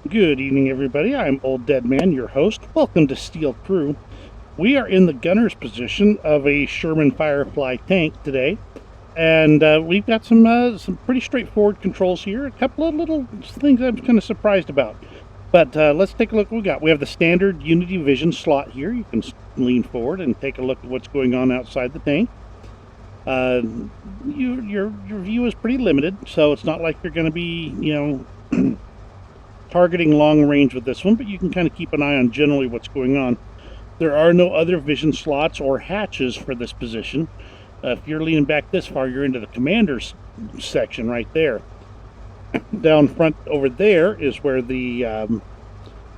Good evening, everybody. I'm Old Dead Man, your host. Welcome to Steel Crew. We are in the gunner's position of a Sherman Firefly tank today, and we've got some pretty straightforward controls here. A couple of little things I'm kind of surprised about. But let's take a look what we got. We have the standard Unity Vision slot here. You can lean forward and take a look at what's going on outside the tank. Your view is pretty limited, so it's not like you're going to be, targeting long range with this one, but you can kind of keep an eye on generally what's going on. There are no other vision slots or hatches for this position. If you're leaning back this far, you're into the commander's section right there. Down front over there is where the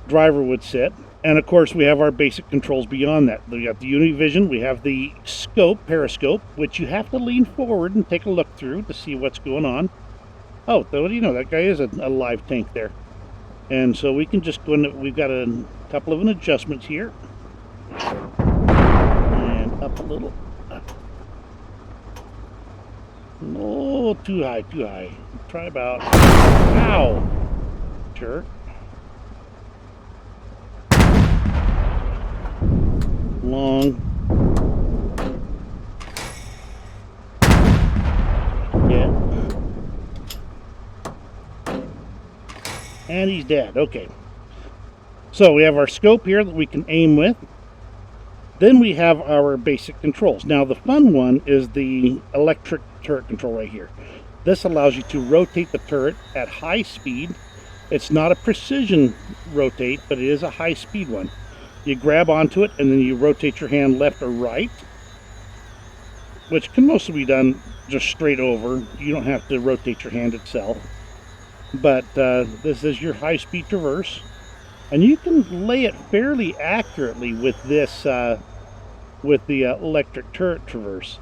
driver would sit. And of course, we have our basic controls beyond that. We got the Unity Vision, we have the scope, periscope, which you have to lean forward and take a look through to see what's going on. Oh, what do you know? That guy is a live tank there. And so we can just go in, we've got a couple of adjustments here. And up a little. Oh, too high, too high. Try about, ow, jerk. Long. Yeah. And he's dead. Okay. So we have our scope here that we can aim with. Then we have our basic controls. Now the fun one is the electric turret control right here. This allows you to rotate the turret at high speed. It's not a precision rotate, but it is a high speed one. You grab onto it and then you rotate your hand left or right, which can mostly be done just straight over. You don't have to rotate your hand itself. But this is your high-speed traverse, and you can lay it fairly accurately with this, with the electric turret traverse.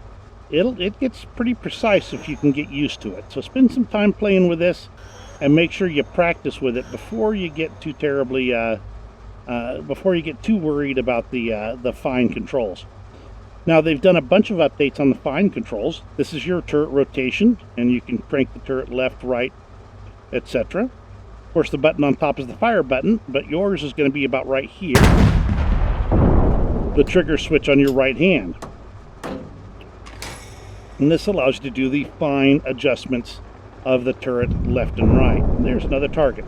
It gets pretty precise if you can get used to it. So spend some time playing with this, and make sure you practice with it before you get too terribly, before you get too worried about the fine controls. Now they've done a bunch of updates on the fine controls. This is your turret rotation, and you can crank the turret left, right, etc. Of course, the button on top is the fire button, but yours is going to be about right here. The trigger switch on your right hand. And this allows you to do the fine adjustments of the turret left and right. There's another target.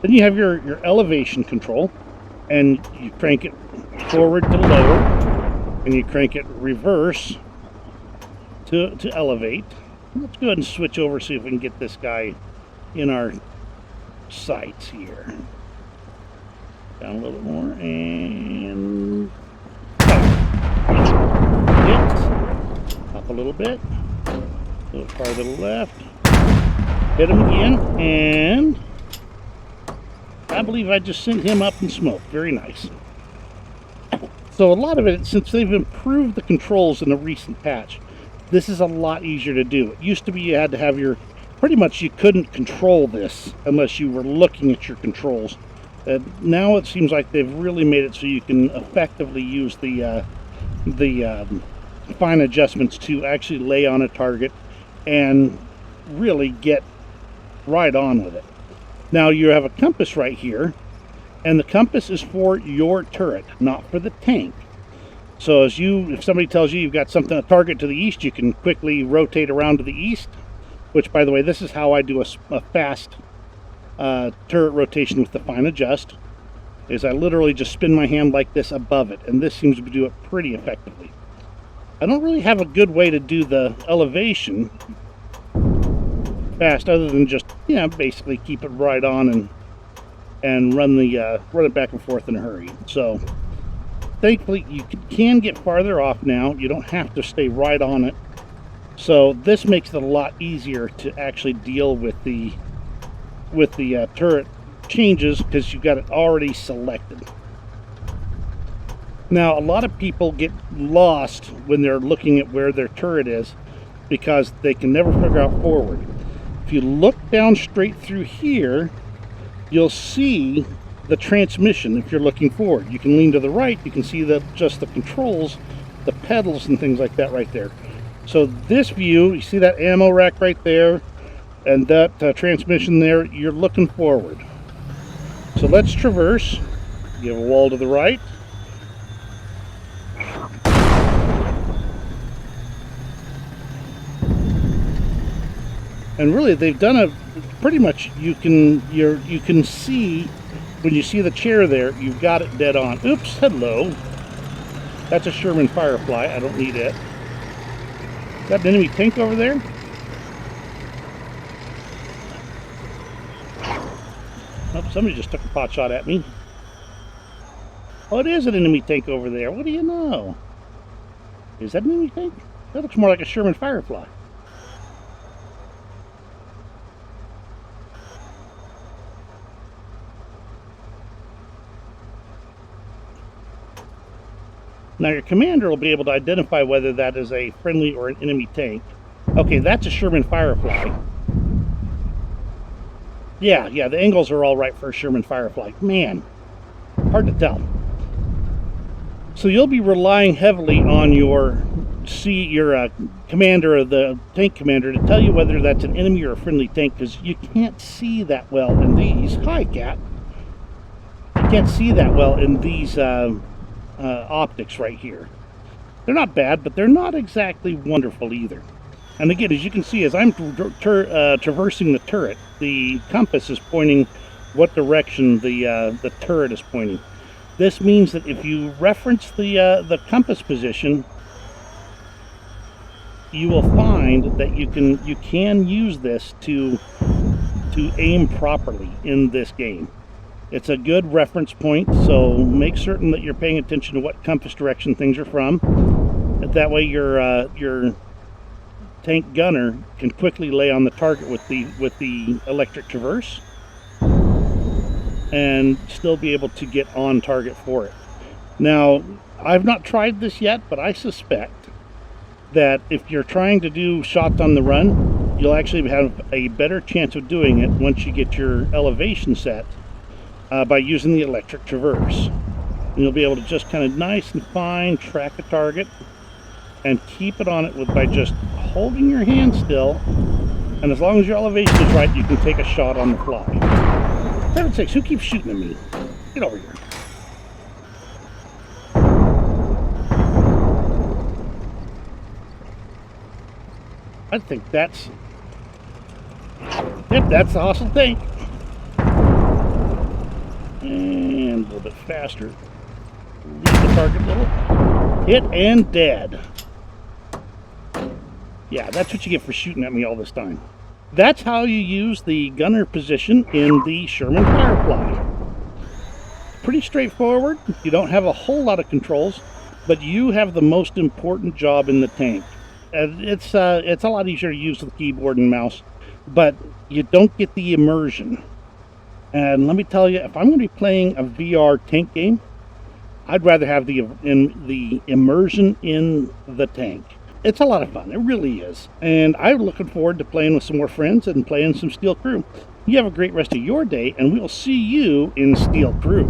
Then you have your elevation control, and you crank it forward to lower, and you crank it reverse to elevate. Let's go ahead and switch over, see if we can get this guy in our sights here. Down a little more and up a little bit, a little farther to the left, hit him again, and I believe I just sent him up in smoke. Very nice. So a lot of it, since they've improved the controls in a recent patch, this is a lot easier to do. It used to be you had to have pretty much you couldn't control this unless you were looking at your controls. Now it seems like they've really made it so you can effectively use the fine adjustments to actually lay on a target and really get right on with it. Now you have a compass right here, and the compass is for your turret, not for the tank. So if somebody tells you you've got a target to the east, you can quickly rotate around to the east. Which, by the way, this is how I do a fast turret rotation with the fine adjust, is I literally just spin my hand like this above it, and this seems to do it pretty effectively. I don't really have a good way to do the elevation fast other than just, basically keep it right on and run it back and forth in a hurry. So, thankfully, you can get farther off now. You don't have to stay right on it. So this makes it a lot easier to actually deal with the turret changes because you've got it already selected. Now a lot of people get lost when they're looking at where their turret is because they can never figure out forward. If you look down straight through here, you'll see the transmission. If you're looking forward, you can lean to the right, you can see just the controls, the pedals and things like that right there. So this view, you see that ammo rack right there, and that transmission there, you're looking forward. So let's traverse. You have a wall to the right. And really, they've done a pretty much. You can see when you see the chair there. You've got it dead on. Oops! Hello. That's a Sherman Firefly. I don't need it. Got an enemy tank over there. Oh, somebody just took a pot shot at me. Oh, it is an enemy tank over there. What do you know? Is that an enemy tank? That looks more like a Sherman Firefly. Now your commander will be able to identify whether that is a friendly or an enemy tank. Okay, that's a Sherman Firefly. Yeah, the angles are all right for a Sherman Firefly. Man, hard to tell. So you'll be relying heavily on your commander, or the tank commander, to tell you whether that's an enemy or a friendly tank, because you can't see that well in these. Hi, cat. You can't see that well in these optics right here. They're not bad, but they're not exactly wonderful either. And again, as you can see, as I'm traversing the turret, the compass is pointing what direction the turret is pointing. This means that if you reference the compass position, you will find that you can use this to aim properly in this game. It's a good reference point, so make certain that you're paying attention to what compass direction things are from. That way your tank gunner can quickly lay on the target with the electric traverse and still be able to get on target for it. Now, I've not tried this yet, but I suspect that if you're trying to do shots on the run, you'll actually have a better chance of doing it once you get your elevation set by using the electric traverse. And you'll be able to just kind of nice and fine track a target and keep it on it by just holding your hand still, and as long as your elevation is right, you can take a shot on the fly. For heaven's sakes, who keeps shooting at me? Get over here. I think that's... Yep, that's the hostile tank. And a little bit faster. Leave the target a little. Hit and dead. Yeah, that's what you get for shooting at me all this time. That's how you use the gunner position in the Sherman Firefly. Pretty straightforward. You don't have a whole lot of controls, but you have the most important job in the tank. It's a lot easier to use with keyboard and mouse, but you don't get the immersion. And let me tell you, if I'm going to be playing a VR tank game, I'd rather have the immersion in the tank. It's a lot of fun. It really is. And I'm looking forward to playing with some more friends and playing some Steel Crew. You have a great rest of your day, and we'll see you in Steel Crew.